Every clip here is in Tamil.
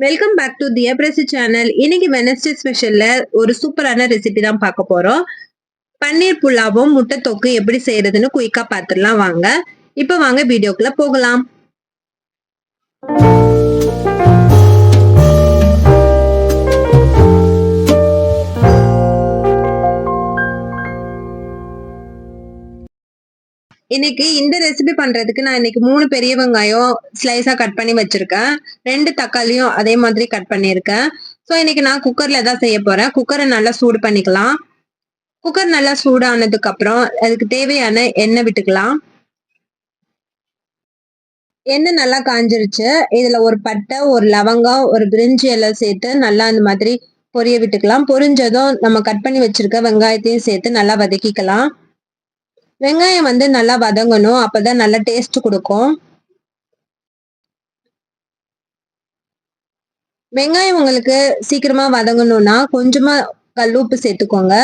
வெல்கம் பேக் டு தி அப்ரெசி சேனல். இன்னைக்கு வெனஸ்டே ஸ்பெஷல்ல ஒரு சூப்பரான ரெசிபி தான் பார்க்க போறோம். பன்னீர் புலாவும் முட்டை தொக்கு எப்படி செய்யறதுன்னு குயிக்கா பார்த்துடலாம் வாங்க. இப்போ வாங்க வீடியோக்குள்ள போகலாம். இன்னைக்கு இந்த ரெசிபி பண்றதுக்கு நான் இன்னைக்கு 3 பெரிய வெங்காயம் ஸ்லைஸா கட் பண்ணி வச்சிருக்கேன். 2 தக்காளியும் அதே மாதிரி கட் பண்ணியிருக்கேன். ஸோ இன்னைக்கு நான் குக்கர்ல தான் செய்ய போறேன். குக்கரை நல்லா சூடு பண்ணிக்கலாம். குக்கர் நல்லா சூடானதுக்கு அப்புறம் அதுக்கு தேவையான எண்ணெய் விட்டுக்கலாம். எண்ணெய் நல்லா காஞ்சிருச்சு. இதுல ஒரு பட்டை, ஒரு லவங்கம், ஒரு பிரிஞ்சி எல்லாம் சேர்த்து நல்லா இந்த மாதிரி பொரிய விட்டுக்கலாம். பொரிஞ்சதும் நம்ம கட் பண்ணி வச்சிருக்க வெங்காயத்தையும் சேர்த்து நல்லா வதக்கிக்கலாம். வெங்காயம் வந்து நல்லா வதங்கணும். அப்பதான் நல்லா டேஸ்ட் கொடுக்கும். வெங்காயம் உங்களுக்கு சீக்கிரமா வதங்கணும்னா கொஞ்சமா கல்லுப்பு சேர்த்துக்கோங்க.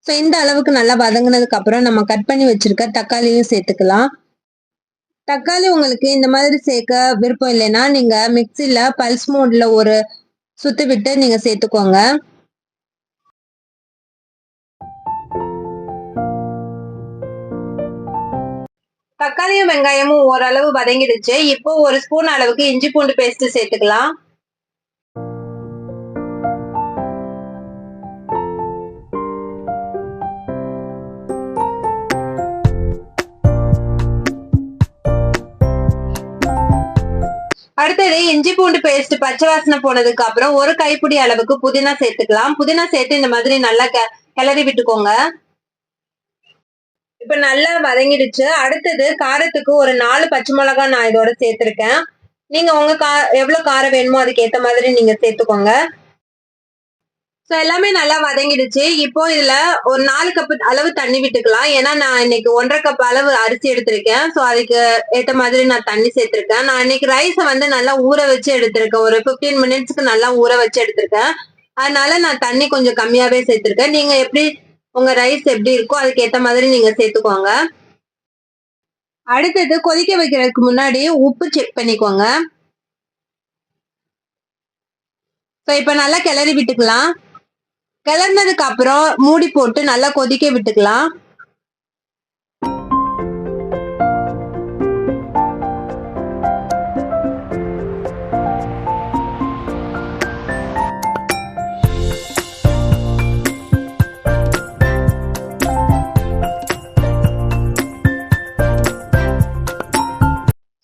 ஸோ இந்த அளவுக்கு நல்லா வதங்கினதுக்கு அப்புறம் நம்ம கட் பண்ணி வச்சிருக்க தக்காளியும் சேர்த்துக்கலாம். தக்காளி உங்களுக்கு இந்த மாதிரி சேர்க்க விருப்பம் இல்லைன்னா நீங்க மிக்சில பல்ஸ் மோட்ல ஒரு சுத்து விட்டு நீங்க சேர்த்துக்கோங்க. தக்காளியும் வெங்காயமும் ஓரளவு வதங்கிடுச்சு. இப்போ ஒரு ஸ்பூன் அளவுக்கு இஞ்சி பூண்டு பேஸ்ட் சேர்த்துக்கலாம். அடுத்தது இஞ்சி பூண்டு பேஸ்ட் பச்சை வாசனை போனதுக்கு அப்புறம் ஒரு கைப்பிடி அளவுக்கு புதினா சேர்த்துக்கலாம். புதினா சேர்த்து இந்த மாதிரி நல்லா கிளறி விட்டுக்கோங்க. இப்ப நல்லா வதங்கிடுச்சு. அடுத்தது காரத்துக்கு ஒரு 4 பச்சை மிளகாய் நான் இதோட சேர்த்திருக்கேன். நீங்க உங்க எவ்வளவு காரம் வேணுமோ அதுக்கு ஏத்த மாதிரி நீங்க சேர்த்துக்கோங்க. ஸோ எல்லாமே நல்லா வதங்கிடுச்சு. இப்போ இதுல ஒரு 4 கப் அளவு தண்ணி விட்டுக்கலாம். ஏன்னா நான் இன்னைக்கு 1.5 கப் அளவு அரிசி எடுத்திருக்கேன். ஸோ அதுக்கு ஏத்த மாதிரி நான் தண்ணி சேர்த்திருக்கேன். நான் இன்னைக்கு ரைஸை வந்து நல்லா ஊற வச்சு எடுத்திருக்கேன். ஒரு 15 மினிட்ஸ்க்கு நல்லா ஊற வச்சு எடுத்திருக்கேன். அதனால நான் தண்ணி கொஞ்சம் கம்மியாவே சேர்த்திருக்கேன். நீங்க எப்படி உங்க ரைஸ் எப்படி இருக்கோ அதுக்கு ஏத்த மாதிரி நீங்க சேர்த்துக்கோங்க. அடுத்தது கொதிக்க வைக்கிறதுக்கு முன்னாடி உப்பு செக் பண்ணிக்கோங்க. ஸோ இப்ப நல்லா கிளறி விட்டுக்கலாம். கிளறினதுக்கு அப்புறம் மூடி போட்டு நல்லா கொதிக்க விட்டுக்கலாம்.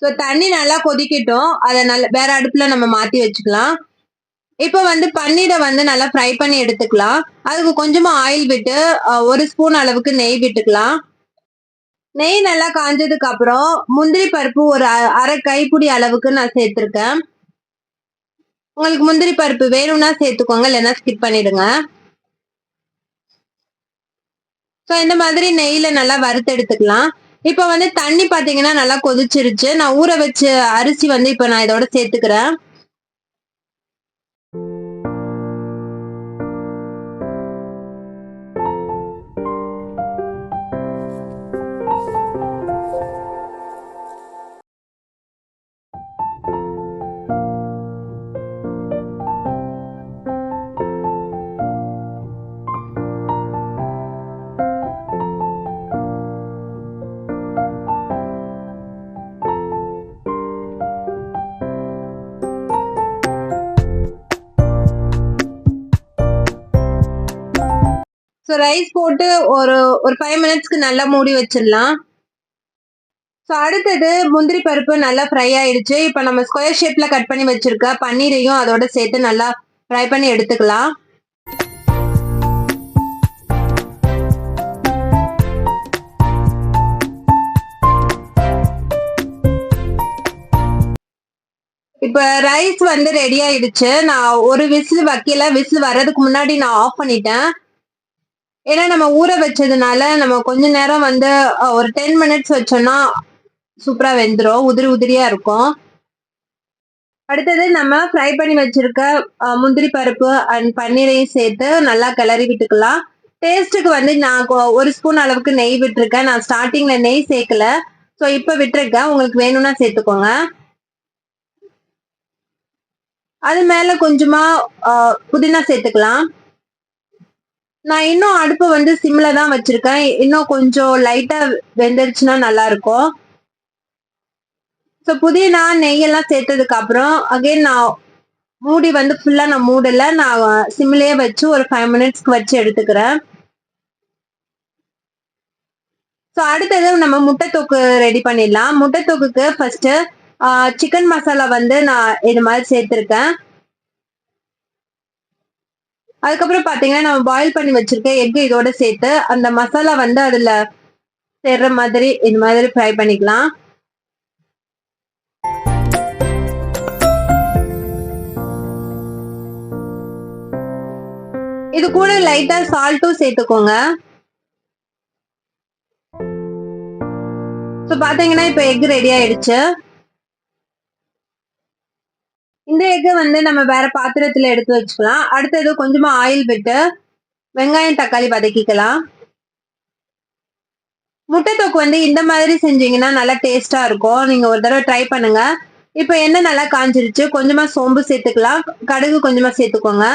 ஸோ தண்ணி நல்லா கொதிக்கட்டும். அதை நல்ல வேற அடுப்புல நம்ம மாத்தி வச்சுக்கலாம். இப்போ வந்து பன்னீரை வந்து நல்லா ஃப்ரை பண்ணி எடுத்துக்கலாம். அதுக்கு கொஞ்சமா ஆயில் விட்டு 1 ஸ்பூன் அளவுக்கு நெய் விட்டுக்கலாம். நெய் நல்லா காஞ்சதுக்கு அப்புறம் முந்திரி பருப்பு ஒரு அரை கைப்பிடி அளவுக்கு நான் சேர்த்திருக்கேன். உங்களுக்கு முந்திரி பருப்பு வேணும்னா சேர்த்துக்கோங்க, இல்லைன்னா ஸ்கிப் பண்ணிடுங்க. ஸோ இந்த மாதிரி நெய்யில நல்லா வறுத்து எடுத்துக்கலாம். இப்ப வந்து தண்ணி பாத்தீங்கன்னா நல்லா கொதிச்சிருச்சு. நான் ஊற வச்ச அரிசி வந்து இப்ப நான் இதோட சேர்த்துக்கிறேன். ஸோ ரைஸ் போட்டு ஒரு 5 மினிட்ஸ்க்கு நல்லா மூடி வச்சிடலாம். ஸோ அடுத்தது முந்திரி பருப்பு நல்லா ஃப்ரை ஆயிடுச்சு. இப்போ நம்ம ஸ்கொயர் ஷேப்ல கட் பண்ணி வச்சிருக்க பன்னீரையும் அதோட சேர்த்து நல்லா ஃப்ரை பண்ணி எடுத்துக்கலாம். இப்ப ரைஸ் வந்து ரெடி ஆயிடுச்சு. நான் ஒரு விசில் வைக்கல. விசில் வர்றதுக்கு முன்னாடி நான் ஆஃப் பண்ணிட்டேன். ஏன்னா நம்ம ஊற வச்சதுனால நம்ம கொஞ்ச நேரம் வந்து ஒரு 10 மினிட்ஸ் வச்சோம்னா சூப்பரா வெந்துடும். உதிரி உதிரியா இருக்கும். அடுத்தது நம்ம ஃப்ரை பண்ணி வச்சிருக்க முந்திரி பருப்பு அண்ட் பன்னீரையும் சேர்த்து நல்லா கிளறி விட்டுக்கலாம். டேஸ்ட்டுக்கு வந்து நான் 1 ஸ்பூன் அளவுக்கு நெய் விட்டுருக்கேன். நான் ஸ்டார்டிங்ல நெய் சேர்க்கல. ஸோ இப்போ விட்டுருக்கேன். உங்களுக்கு வேணும்னா சேர்த்துக்கோங்க. அது மேல கொஞ்சமா புதினா சேர்த்துக்கலாம். நான் இன்னும் அடுப்பு வந்து சிம்ல தான் வச்சிருக்கேன். இன்னும் கொஞ்சம் லைட்டா வெந்துருச்சுன்னா நல்லா இருக்கும். ஸோ புதினா, நெய் எல்லாம் சேர்த்ததுக்கு அப்புறம் அகைன் நான் மூடி வந்து ஃபுல்லா நான் மூடல. நான் சிம்லயே வச்சு ஒரு 5 மினிட்ஸ்க்கு வச்சு எடுத்துக்கிறேன். ஸோ அடுத்தது நம்ம முட்டை தொக்கு ரெடி பண்ணிடலாம். முட்டை தொக்குக்கு ஃபர்ஸ்ட் சிக்கன் மசாலா வந்து நான் இது மாதிரி சேர்த்திருக்கேன். அதுக்கப்புறம் பாத்தீங்கன்னா நம்ம பாயில் பண்ணி வச்சிருக்க எக் இதோட சேர்த்து அந்த மசாலா வந்து அதுல சேர்ற மாதிரி இது மாதிரி ஃப்ரை பண்ணிக்கலாம். இது கூட லைட்டா சால்ட்டும் சேர்த்துக்கோங்க. ஸோ பாத்தீங்கன்னா இப்ப எக் ரெடி ஆயிடுச்சு. இந்த எக்கை வந்து நம்ம வேற பாத்திரத்துல எடுத்து வச்சுக்கலாம். அடுத்தது கொஞ்சமா ஆயில் விட்டு வெங்காயம் தக்காளி வதக்கிக்கலாம். முட்டை தொக்கு வந்து இந்த மாதிரி செஞ்சீங்கன்னா நல்லா டேஸ்டா இருக்கும். நீங்க ஒரு தடவை ட்ரை பண்ணுங்க. இப்ப எண்ணெய் நல்லா காஞ்சிருச்சு. கொஞ்சமா சோம்பு சேர்த்துக்கலாம். கடுகு கொஞ்சமா சேர்த்துக்கோங்க.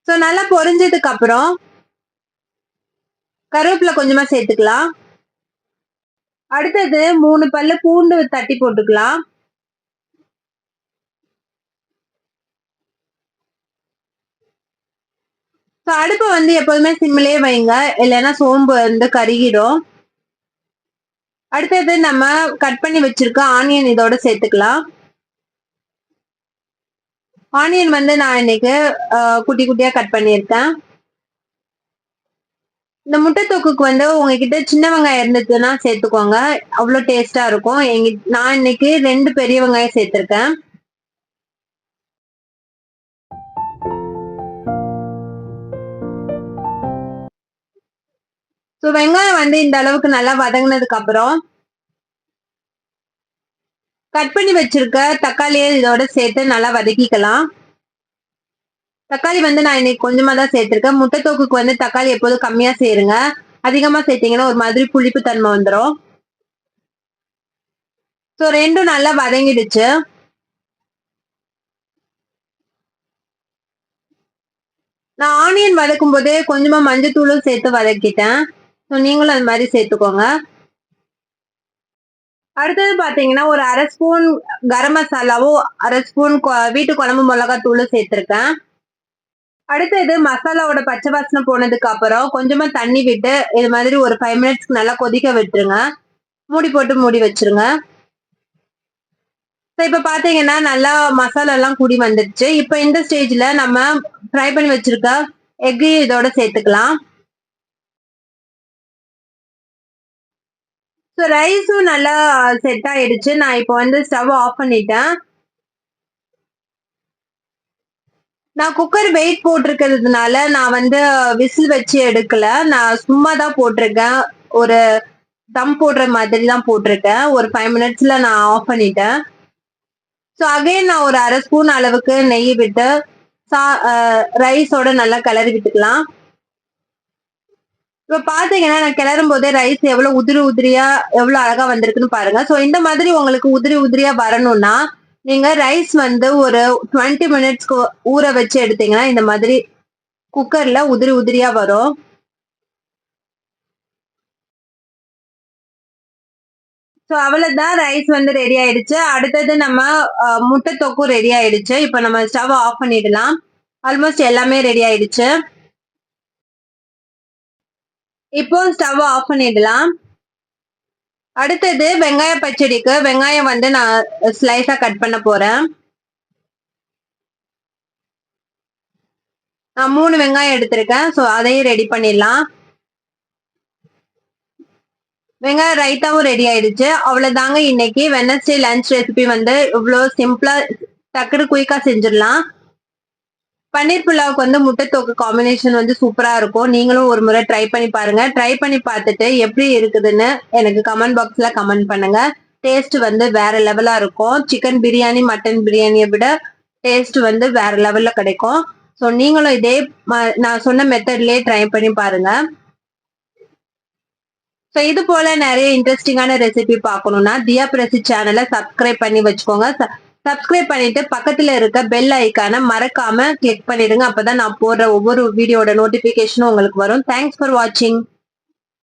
ஸோ நல்லா பொரிஞ்சதுக்கு அப்புறம் கருவேப்பிலை கொஞ்சமா சேர்த்துக்கலாம். அடுத்தது 3 பல்லு பூண்டு தட்டி போட்டுக்கலாம். ஸோ அடுப்பை வந்து எப்போதுமே சிம்மிலே வைங்க. இல்லைன்னா சோம்பு வந்து கருகிடும். அடுத்தது நம்ம கட் பண்ணி வச்சிருக்க ஆனியன் இதோட சேர்த்துக்கலாம். ஆனியன் வந்து நான் இன்னைக்கு குட்டி குட்டியா கட் பண்ணியிருக்கேன். இந்த முட்டை தொக்குக்கு வந்து உங்ககிட்ட சின்ன வெங்காயம் இருந்துச்சுன்னா சேர்த்துக்கோங்க. அவ்வளோ டேஸ்டா இருக்கும். நான் இன்னைக்கு 2 பெரிய வெங்காயம் சேர்த்திருக்கேன். ஸோ வெங்காயம் வந்து இந்த அளவுக்கு நல்லா வதங்கினதுக்கு அப்புறம் கட் பண்ணி வச்சிருக்க தக்காளியை இதோட சேர்த்து நல்லா வதக்கிக்கலாம். தக்காளி வந்து நான் இன்னைக்கு கொஞ்சமா தான் சேர்த்திருக்கேன். முட்டை தொக்குக்கு வந்து தக்காளி எப்போதும் கம்மியா சேருங்க. அதிகமா சேர்த்தீங்கன்னா ஒரு மாதிரி புளிப்பு தன்மை வந்துடும். ஸோ ரெண்டும் நல்லா வதங்கிடுச்சு. நான் ஆனியன் வதக்கும் போதே கொஞ்சமா மஞ்சத்தூளும் சேர்த்து வதக்கிட்டேன். ஸோ நீங்களும் அது மாதிரி சேர்த்துக்கோங்க. அடுத்தது பாத்தீங்கன்னா ஒரு 1/2 ஸ்பூன் கரம் மசாலாவும் 1/2 ஸ்பூன் வீட்டு குழம்பு மிளகாய் தூளும் சேர்த்திருக்கேன். அடுத்தது மசாலாவோட பச்சை வாசனை போனதுக்கு அப்புறம் கொஞ்சமா தண்ணி விட்டு இது மாதிரி ஒரு 5 மினிட்ஸ்க்கு நல்லா கொதிக்க விட்டுருங்க. மூடி போட்டு மூடி வச்சிருங்க. இப்ப பாத்தீங்கன்னா நல்லா மசாலா எல்லாம் கூடி வந்துருச்சு. இப்ப இந்த ஸ்டேஜ்ல நம்ம ஃப்ரை பண்ணி வச்சிருக்க எக் இதோட சேர்த்துக்கலாம். ஸோ ரைஸும் நல்லா செட் ஆயிடுச்சு. நான் இப்போ வந்து ஸ்டவ் ஆஃப் பண்ணிட்டேன். நான் குக்கர் வெயிட் போட்டிருக்கிறதுனால நான் வந்து விசில் வச்சு எடுக்கல. நான் சும்மா தான் போட்டிருக்கேன். ஒரு தம் போடுற மாதிரி தான் போட்டிருக்கேன். ஒரு 5 மினிட்ஸ்ல நான் ஆஃப் பண்ணிட்டேன். ஸோ அகைன் நான் ஒரு 1/2 ஸ்பூன் அளவுக்கு நெய் விட்டு ரைஸோட நல்லா கிளறி விட்டுக்கலாம். இப்ப பாத்தீங்கன்னா நான் கிளறும் போதே ரைஸ் எவ்வளவு உதிரி உதிரியா எவ்வளவு அழகா வந்திருக்குன்னு பாருங்க. சோ இந்த மாதிரி உங்களுக்கு உதிரி உதிரியா வரணும்னா நீங்க ரைஸ் வந்து ஒரு 20 மினிட்ஸ்க்கு ஊற வச்சு எடுத்தீங்கன்னா இந்த மாதிரி குக்கர்ல உதிரி உதிரியா வரும். சோ அவ்வளவுதான், ரைஸ் வந்து ரெடி ஆயிடுச்சு. அடுத்தது நம்ம முட்டை தொக்கும் ரெடி ஆயிடுச்சு. இப்ப நம்ம ஸ்டவ் ஆஃப் பண்ணிடலாம். ஆல்மோஸ்ட் எல்லாமே ரெடி ஆயிடுச்சு. இப்போ ஸ்டவ் ஆஃப் பண்ணிடலாம். அடுத்தது வெங்காய பச்சடிக்கு வெங்காயம் வந்து நான் ஸ்லைஸா கட் பண்ண போறேன். நான் 3 வெங்காயம் எடுத்திருக்கேன். சோ அதையும் ரெடி பண்ணிடலாம். வெங்காயம் ரைத்தாவும் ரெடி ஆயிடுச்சு. அவ்வளவுதாங்க இன்னைக்கு வெனஸ்டே லஞ்ச் ரெசிபி வந்து இவ்வளவு சிம்பிளா டக்குனு குயிக்கா செஞ்சிடலாம். பன்னீர் புலாவுக்கு வந்து முட்டை தொக்கு காம்பினேஷன் வந்து சூப்பரா இருக்கும். நீங்களும் ஒரு முறை ட்ரை பண்ணி பாருங்க. ட்ரை பண்ணி பார்த்துட்டு எப்படி இருக்குதுன்னு எனக்கு கமெண்ட் பாக்ஸ்ல கமெண்ட் பண்ணுங்க. டேஸ்ட் வந்து வேற லெவலா இருக்கும். சிக்கன் பிரியாணி, மட்டன் பிரியாணியை விட டேஸ்ட் வந்து வேற லெவல்ல கிடைக்கும். ஸோ நீங்களும் இதே நான் சொன்ன மெத்தட்லயே ட்ரை பண்ணி பாருங்க. ஸோ இது போல நிறைய இன்ட்ரெஸ்டிங்கான ரெசிபி பார்க்கணும்னா தியா பிரசி சேனலை சப்ஸ்கிரைப் பண்ணி வச்சுக்கோங்க. சப்ஸ்கிரைப் பண்ணிட்டு பக்கத்துல இருக்க பெல் ஐக்கான மறக்காம கிளிக் பண்ணிடுங்க. அப்பதான் நான் போடுற ஒவ்வொரு வீடியோட நோட்டிபிகேஷனும் உங்களுக்கு வரும். தேங்க்ஸ் ஃபார் வாட்சிங்.